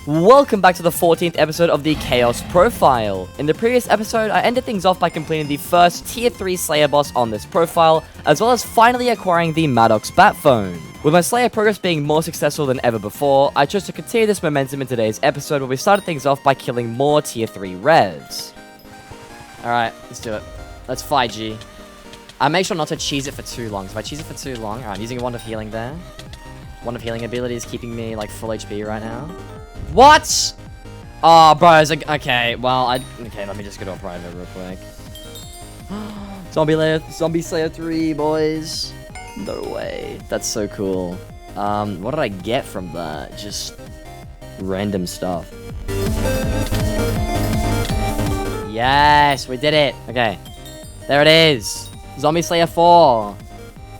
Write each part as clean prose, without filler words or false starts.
Welcome back to the 14th episode of the Chaos Profile. In the previous episode, I ended things off by completing the first Tier 3 Slayer boss on this profile, as well as finally acquiring the Maddox Bat Phone. With my Slayer progress being more successful than ever before, I chose to continue this momentum in today's episode where we started things off by killing more Tier 3 revs. Alright, let's do it. Let's 5G. I make sure not to cheese it for too long. If I cheese it for too long... Alright, I'm using a Wand of Healing there. Wand of Healing ability is keeping me, like, full HP right now. What? Oh, bro, it's like, okay, well, okay, let me just go to a private real quick. Zombie Slayer 3, boys. No way. That's so cool. What did I get from that? Just random stuff. Yes, we did it. Okay, there it is. Zombie Slayer 4.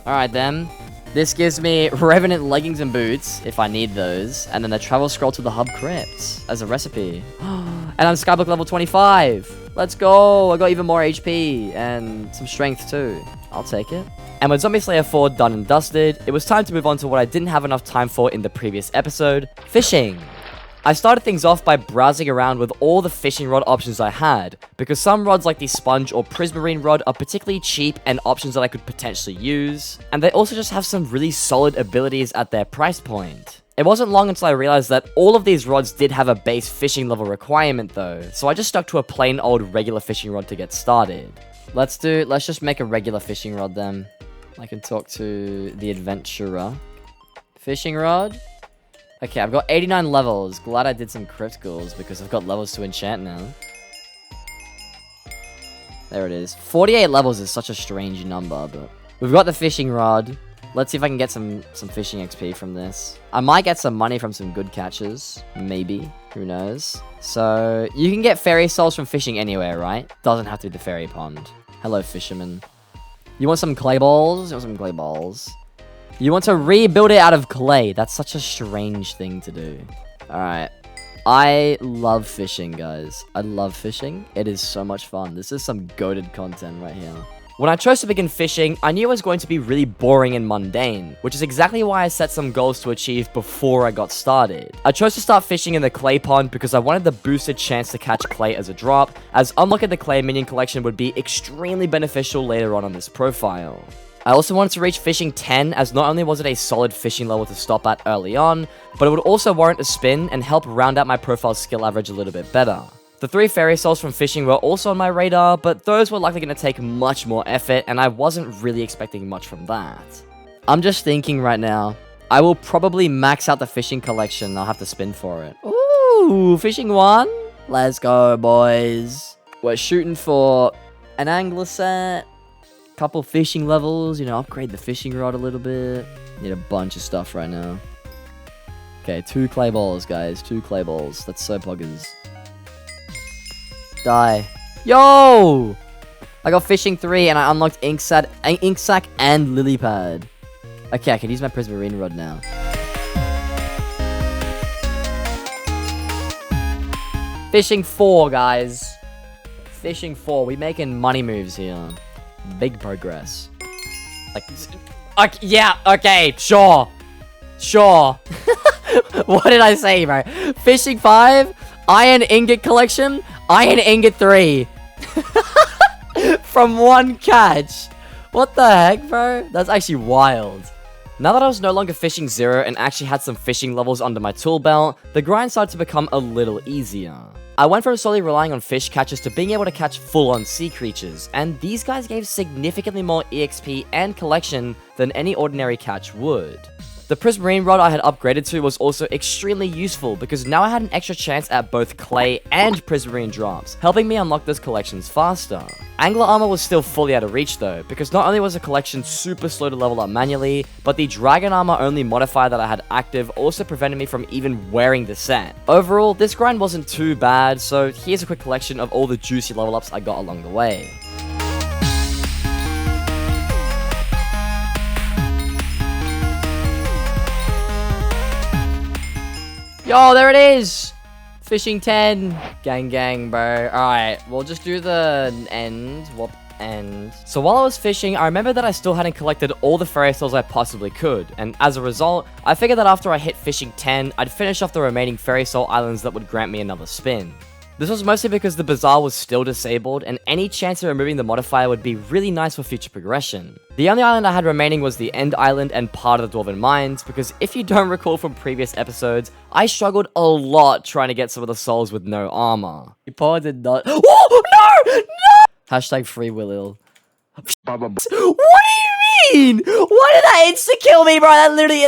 Alright, then. This gives me Revenant leggings and boots, if I need those, and then the travel scroll to the hub crypts as a recipe. And I'm Skyblock level 25. Let's go. I got even more HP and some strength too. I'll take it. And with Zombie Slayer 4 done and dusted, it was time to move on to what I didn't have enough time for in the previous episode, fishing. I started things off by browsing around with all the fishing rod options I had, because some rods like the sponge or prismarine rod are particularly cheap and options that I could potentially use, and they also just have some really solid abilities at their price point. It wasn't long until I realized that all of these rods did have a base fishing level requirement though, so I just stuck to a plain old regular fishing rod to get started. Let's just make a regular fishing rod then. I can talk to the adventurer. Fishing rod? Okay, I've got 89 levels. Glad I did some criticals because I've got levels to enchant now. There it is. 48 levels is such a strange number, but... We've got the fishing rod. Let's see if I can get some fishing XP from this. I might get some money from some good catches. Maybe. Who knows? So, you can get fairy souls from fishing anywhere, right? Doesn't have to be the fairy pond. Hello, fisherman. You want some clay balls? You want some clay balls? You want to rebuild it out of clay. That's such a strange thing to do. Alright. I love fishing, guys. I love fishing. It is so much fun. This is some goated content right here. When I chose to begin fishing, I knew it was going to be really boring and mundane, which is exactly why I set some goals to achieve before I got started. I chose to start fishing in the clay pond because I wanted the boosted chance to catch clay as a drop, as unlocking the clay minion collection would be extremely beneficial later on this profile. I also wanted to reach fishing 10, as not only was it a solid fishing level to stop at early on, but it would also warrant a spin and help round out my profile skill average a little bit better. The 3 fairy souls from fishing were also on my radar, but those were likely going to take much more effort, and I wasn't really expecting much from that. I'm just thinking right now, I will probably max out the fishing collection. I'll have to spin for it. Ooh, fishing 1? Let's go, boys. We're shooting for an angler set. Couple fishing levels, you know, upgrade the fishing rod a little bit. Need a bunch of stuff right now. Okay, 2 clay balls, guys. 2 clay balls. That's so poggers. Die. Yo! I got fishing 3 and I unlocked ink sac and lily pad. Okay, I can use my prismarine rod now. Fishing 4, guys. Fishing 4. We making money moves here. Big progress. Like, yeah, okay, sure. Sure. What did I say, bro? Fishing 5, iron ingot collection, iron ingot 3. From 1 catch. What the heck, bro? That's actually wild. Now that I was no longer fishing 0 and actually had some fishing levels under my tool belt, the grind started to become a little easier. I went from solely relying on fish catchers to being able to catch full-on sea creatures, and these guys gave significantly more EXP and collection than any ordinary catch would. The prismarine rod I had upgraded to was also extremely useful because now I had an extra chance at both clay and prismarine drops, helping me unlock those collections faster. Angler armor was still fully out of reach though, because not only was the collection super slow to level up manually, but the dragon armor only modifier that I had active also prevented me from even wearing the set. Overall, this grind wasn't too bad, so here's a quick collection of all the juicy level ups I got along the way. Yo, there it is! Fishing 10. Gang, gang, bro. Alright, we'll just do the end. Whoop. end. So while I was fishing, I remembered that I still hadn't collected all the fairy souls I possibly could, and as a result, I figured that after I hit fishing 10, I'd finish off the remaining fairy soul islands that would grant me another spin. This was mostly because the bazaar was still disabled, and any chance of removing the modifier would be really nice for future progression. The only island I had remaining was the End Island and part of the Dwarven Mines, because if you don't recall from previous episodes, I struggled a lot trying to get some of the souls with no armor. Paul did not- Oh, no! No! Hashtag free Will. What do you mean? Why did that insta-kill me, bro? That literally-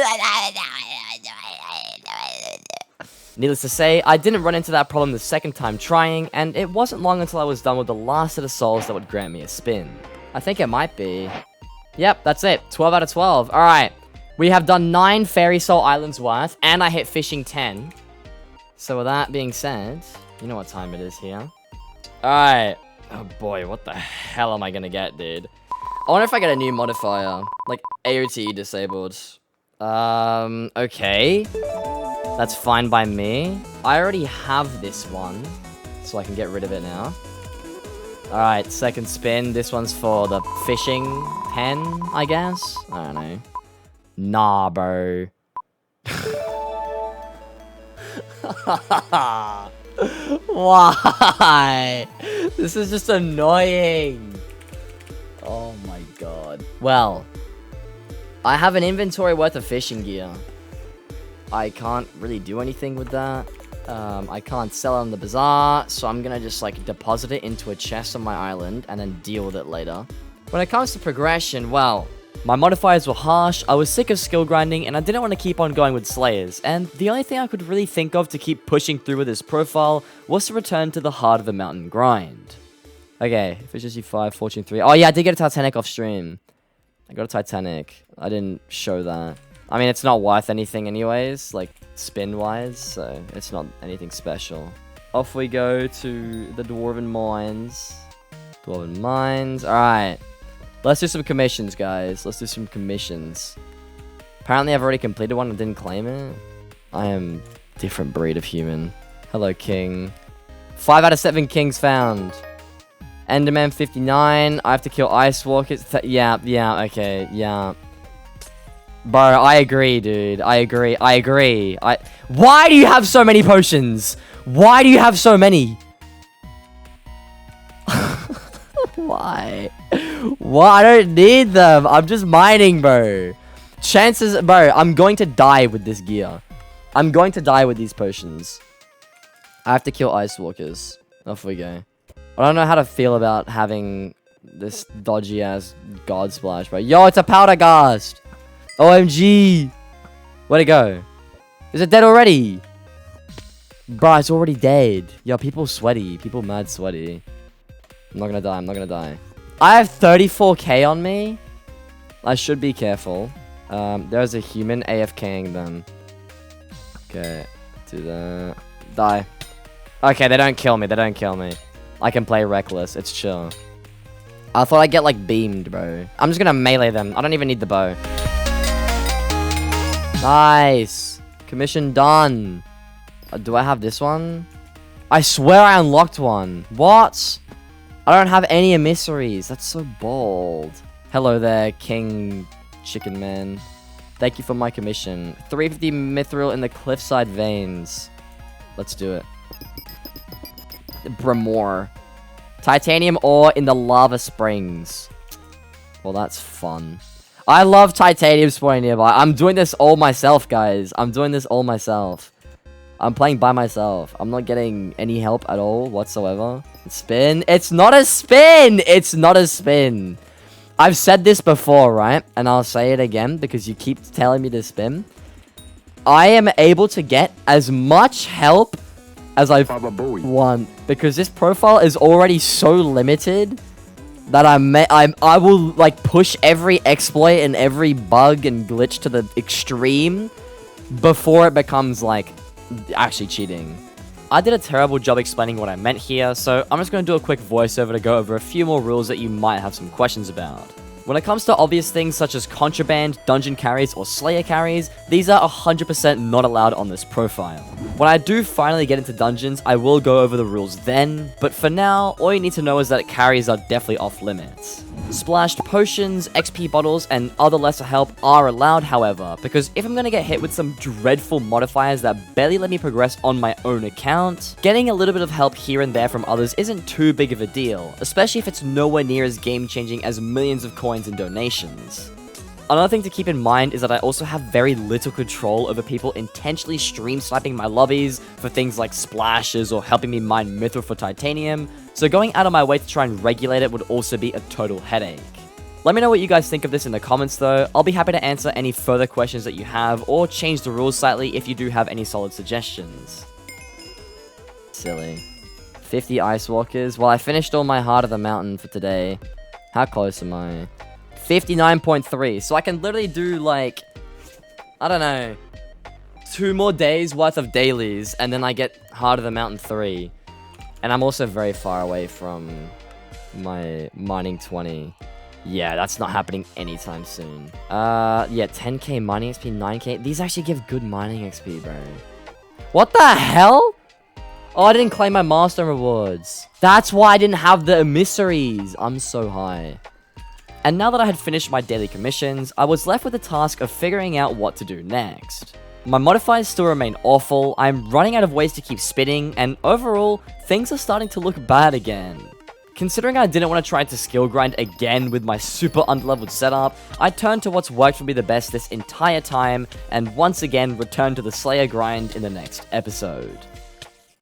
Needless to say, I didn't run into that problem the second time trying, and it wasn't long until I was done with the last of the souls that would grant me a spin. I think it might be. Yep, that's it. 12 out of 12. Alright. We have done 9 Fairy Soul Islands worth, and I hit fishing 10. So with that being said, you know what time it is here. Alright. Oh boy, what the hell am I gonna get, dude? I wonder if I get a new modifier. Like, AOT disabled. Okay. That's fine by me. I already have this one, so I can get rid of it now. Alright, second spin. This one's for the fishing pen, I guess? I don't know. Nah, bro. Why? This is just annoying. Oh my god. Well, I have an inventory worth of fishing gear. I can't really do anything with that. I can't sell it on the bazaar, so I'm gonna just like deposit it into a chest on my island and then deal with it later. When it comes to progression, well, my modifiers were harsh, I was sick of skill grinding, and I didn't want to keep on going with Slayers, and the only thing I could really think of to keep pushing through with this profile was to return to the heart of the mountain grind. Okay, efficiency 5, fortune 3. Oh yeah, I did get a Titanic off stream. I got a Titanic. I didn't show that. I mean, it's not worth anything anyways, like, spin-wise, so it's not anything special. Off we go to the Dwarven Mines. Dwarven Mines, alright. Let's do some commissions, guys. Let's do some commissions. Apparently, I've already completed one and didn't claim it. I am a different breed of human. Hello, King. 5 out of 7 kings found. Enderman 59. I have to kill Ice Walkers. Yeah, okay, yeah. Bro, I agree, dude. I agree. Why do you have so many potions? Why do you have so many? Why? I don't need them. I'm just mining, bro. Chances, bro, I'm going to die with this gear. I'm going to die with these potions. I have to kill Ice Walkers. Off we go. I don't know how to feel about having this dodgy-ass God Splash, bro. Yo, it's a Powder Ghast. OMG! Where'd it go? Is it dead already? Bruh, it's already dead. Yo, people sweaty. People mad sweaty. I'm not gonna die. I have 34k on me. I should be careful. There's a human AFKing them. Okay, do that. Die. Okay, they don't kill me. I can play reckless. It's chill. I thought I'd get, like, beamed, bro. I'm just gonna melee them. I don't even need the bow. Nice. Commission done. Do I have this one? I swear I unlocked one. What? I don't have any emissaries. That's so bold. Hello there, King Chicken Man. Thank you for my commission. 350 mithril in the cliffside veins. Let's do it. Bramore. Titanium ore in the lava springs. Well, that's fun. I love titanium spawning nearby. I'm doing this all myself, guys. I'm doing this all myself. I'm playing by myself. I'm not getting any help at all whatsoever. Spin. It's not a spin. It's not a spin. I've said this before, right? And I'll say it again because you keep telling me to spin. I am able to get as much help as I want because this profile is already so limited that I will like push every exploit and every bug and glitch to the extreme before it becomes like actually cheating. I did a terrible job explaining what I meant here, so I'm just going to do a quick voiceover to go over a few more rules that you might have some questions about. When it comes to obvious things such as contraband, dungeon carries, or slayer carries, these are 100% not allowed on this profile. When I do finally get into dungeons, I will go over the rules then, but for now, all you need to know is that carries are definitely off limits. Splashed potions, XP bottles, and other lesser help are allowed, however, because if I'm gonna get hit with some dreadful modifiers that barely let me progress on my own account, getting a little bit of help here and there from others isn't too big of a deal, especially if it's nowhere near as game-changing as millions of coins and donations. Another thing to keep in mind is that I also have very little control over people intentionally stream sniping my lobbies for things like splashes or helping me mine mithril for titanium, so going out of my way to try and regulate it would also be a total headache. Let me know what you guys think of this in the comments though. I'll be happy to answer any further questions that you have or change the rules slightly if you do have any solid suggestions. Silly. 50 ice walkers. Well, I finished all my Heart of the Mountain for today. How close am I? 59.3. So I can literally do like, I don't know, 2 more days worth of dailies and then I get Heart of the Mountain 3. And I'm also very far away from my mining 20. Yeah, that's not happening anytime soon. Yeah, 10k mining XP, 9k. These actually give good mining XP, bro. What the hell? Oh, I didn't claim my milestone rewards. That's why I didn't have the emissaries. I'm so high. And now that I had finished my daily commissions, I was left with the task of figuring out what to do next. My modifiers still remain awful, I'm running out of ways to keep spitting, and overall, things are starting to look bad again. Considering I didn't want to try to skill grind again with my super underleveled setup, I turned to what's worked for me the best this entire time, and once again returned to the Slayer grind in the next episode.